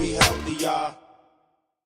we healthier.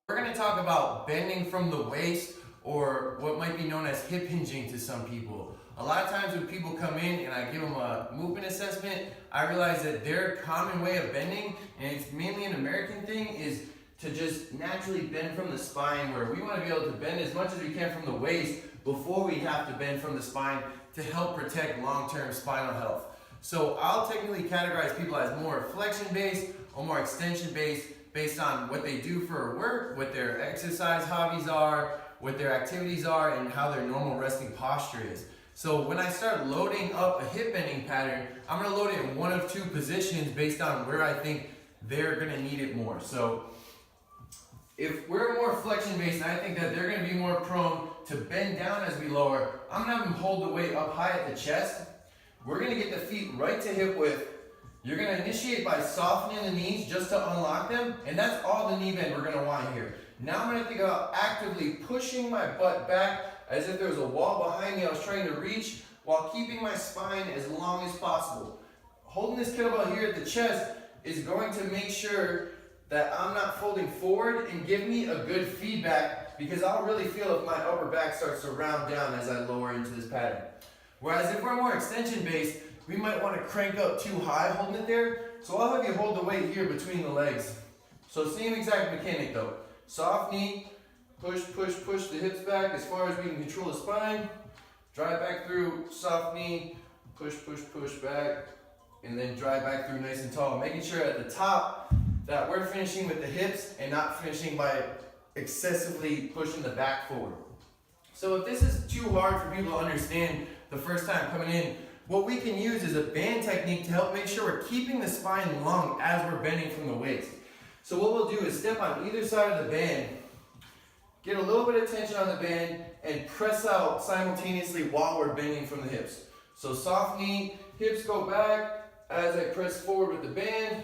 We're going to talk about bending from the waist, or what might be known as hip hinging to some people. A lot of times when people come in and I give them a movement assessment, I realize that their common way of bending, and it's mainly an American thing, is to just naturally bend from the spine, where we want to be able to bend as much as we can from the waist before we have to bend from the spine to help protect long-term spinal health. So I'll technically categorize people as more flexion-based or more extension-based based on what they do for work, what their exercise hobbies are, what their activities are, and how their normal resting posture is. So when I start loading up a hip bending pattern, I'm going to load it in one of two positions based on where I think they're going to need it more. So if we're more flexion based and I think that they're going to be more prone to bend down as we lower, I'm going to have them hold the weight up high at the chest. We're going to get the feet right to hip width. You're going to initiate by softening the knees just to unlock them, and that's all the knee bend we're going to want here. Now I'm going to think about actively pushing my butt back as if there was a wall behind me I was trying to reach, while keeping my spine as long as possible. Holding this kettlebell here at the chest is going to make sure that I'm not folding forward and give me a good feedback, because I'll really feel if my upper back starts to round down as I lower into this pattern. Whereas if we're more extension based, we might want to crank up too high holding it there. So I'll have you hold the weight here between the legs. So same exact mechanic though. Soft knee, push, push, push the hips back as far as we can control the spine. Drive back through, soft knee, push, push, push back, and then drive back through nice and tall. Making sure at the top that we're finishing with the hips and not finishing by excessively pushing the back forward. So if this is too hard for people to understand the first time coming in, what we can use is a band technique to help make sure we're keeping the spine long as we're bending from the waist. So what we'll do is step on either side of the band, get a little bit of tension on the band, and press out simultaneously while we're bending from the hips. So soft knee, hips go back as I press forward with the band,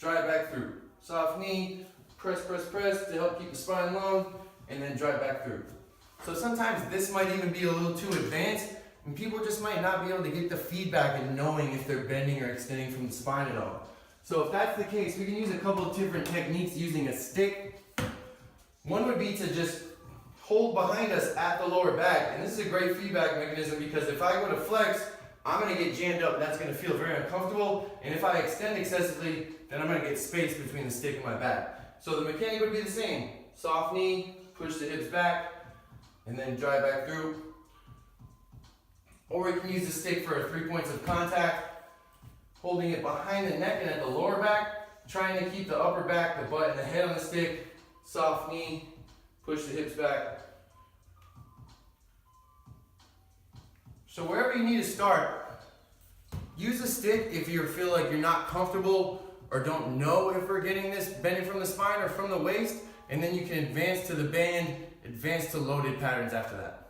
drive back through. Soft knee, press, press, press to help keep the spine long, and then drive back through. So sometimes this might even be a little too advanced, and people just might not be able to get the feedback in knowing if they're bending or extending from the spine at all. So if that's the case, we can use a couple of different techniques using a stick. One would be to just hold behind us at the lower back, and this is a great feedback mechanism, because if I go to flex, I'm going to get jammed up and that's going to feel very uncomfortable, and if I extend excessively, then I'm going to get space between the stick and my back. So the mechanic would be the same. Soft knee, push the hips back, and then drive back through. Or we can use the stick for 3 points of contact, holding it behind the neck and at the lower back, trying to keep the upper back, the butt, and the head on the stick. Soft knee, push the hips back. So wherever you need to start, use a stick if you feel like you're not comfortable or don't know if we're getting this bending from the spine or from the waist, and then you can advance to the band, advance to loaded patterns after that.